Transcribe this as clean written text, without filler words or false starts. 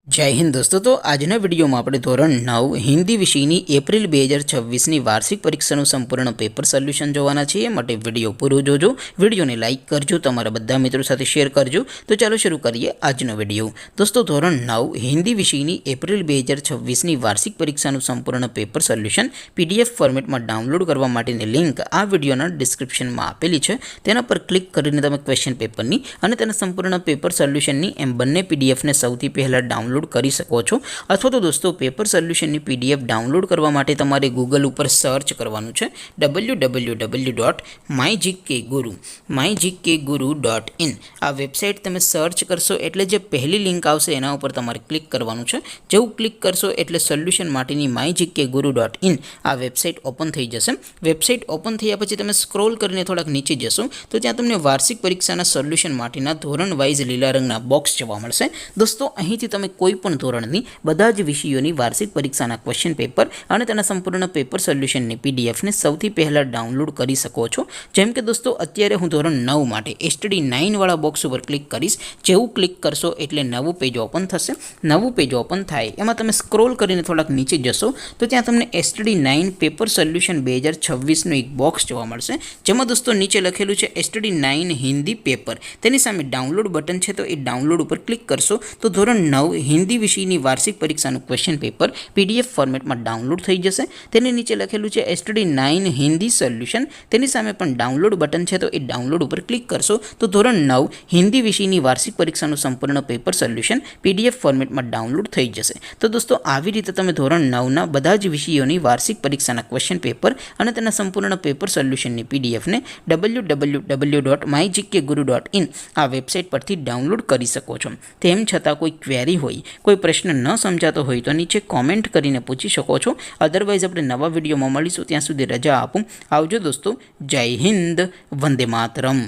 જય હિન્દ દોસ્તો। તો આજના વિડીયોમાં આપણે ધોરણ 9 હિન્દી વિષયની એપ્રિલ 2026ની વાર્ષિક પરીક્ષાનું સંપૂર્ણ પેપર સોલ્યુશન જોવાના છીએ। માટે વિડીયો પૂરો જોજો, વિડીયોને લાઇક કરજો, તમારા બધા મિત્રો સાથે શેર કરજો। તો ચાલો શરૂ કરીએ આજનો વિડીયો। દોસ્તો ધોરણ 9 હિન્દી વિષયની એપ્રિલ 2026ની વાર્ષિક પરીક્ષાનું સંપૂર્ણ પેપર સોલ્યુશન પીડીએફ ફોર્મેટમાં ડાઉનલોડ કરવા માટેની લિંક આ વિડીયોના ડિસ્ક્રિપ્શનમાં આપેલી છે। તેના પર ક્લિક કરીને તમે ક્વેશ્ચન પેપરની અને તેના સંપૂર્ણ પેપર સોલ્યુશનની એમ બંને પીડીએફને સૌથી પહેલાં ડાઉનલોડ કરી શકો છો। અથવા તો દોસ્તો પેપર સોલ્યુશનની પીડીએફ ડાઉનલોડ કરવા માટે તમારે ગૂગલ ઉપર સર્ચ કરવાનું છે www.mygkguru.in। આ વેબસાઇટ તમે સર્ચ કરશો એટલે જે પહેલી લિંક આવશે એના ઉપર તમારે ક્લિક કરવાનું છે। જેવું ક્લિક કરશો એટલે સોલ્યુશન માટેની mygkguru.in આ વેબસાઇટ ઓપન થઈ જશે। વેબસાઇટ ઓપન થયા પછી તમે સ્ક્રોલ કરીને થોડાક નીચે જશો તો ત્યાં તમને વાર્ષિક પરીક્ષાના સોલ્યુશન માટેના ધોરણ વાઇઝ લીલા રંગના બોક્સ જોવા મળશે। દોસ્તો અહીંથી તમે કોઈ પણ ધોરણની બધા જ વિષયોની વાર્ષિક પરીક્ષાના ક્વેશ્ચન પેપર અને તેના સંપૂર્ણ પેપર સોલ્યુશનની પીડીએફને સૌથી પહેલાં ડાઉનલોડ કરી શકો છો। જેમ કે દોસ્તો અત્યારે હું ધોરણ 9 માટે STD 9 વાળા બોક્સ ઉપર ક્લિક કરીશ। જેવું ક્લિક કરશો એટલે નવું પેજ ઓપન થશે। નવું પેજ ઓપન થાય એમાં તમે સ્ક્રોલ કરીને થોડાક નીચે જશો તો ત્યાં તમને STD 9 પેપર સોલ્યુશન 2026નું એક બોક્સ જોવા મળશે। જેમાં દોસ્તો નીચે લખેલું છે STD 9 હિન્દી પેપર, તેની સામે ડાઉનલોડ બટન છે તો એ ડાઉનલોડ ઉપર ક્લિક કરશો તો ધોરણ 9 હિન્દી વિષયની વાર્ષિક પરીક્ષાનું ક્વેશ્ચન પેપર પીડીએફ ફોર્મેટમાં ડાઉનલોડ થઈ જશે। તેની નીચે લખેલું છે STD 9 હિન્દી સોલ્યુશન, તેની સામે પણ ડાઉનલોડ બટન છે તો એ ડાઉનલોડ ઉપર ક્લિક કરશો તો ધોરણ 9 હિન્દી વિષયની વાર્ષિક પરીક્ષાનું સંપૂર્ણ પેપર સોલ્યુશન પીડીએફ ફોર્મેટમાં ડાઉનલોડ થઈ જશે। તો દોસ્તો આવી રીતે તમે ધોરણ 9ના બધા જ વિષયોની વાર્ષિક પરીક્ષાના ક્વેશ્ચન પેપર અને તેના સંપૂર્ણ પેપર સોલ્યુશનની પીડીએફને www.mygkguru.in આ વેબસાઇટ પરથી ડાઉનલોડ કરી શકો છો। તેમ છતાં કોઈ ક્વેરી હોય, કોઈ પ્રશ્ન ન સમજાતો હોય તો નીચે કોમેન્ટ કરીને પૂછી શકો છો। અદરવાઇઝ આપણે નવા વિડીયોમાં મળીશું, ત્યાં સુધી રજા આપું। આવજો દોસ્તો, જય હિન્દ, વંદે માતરમ।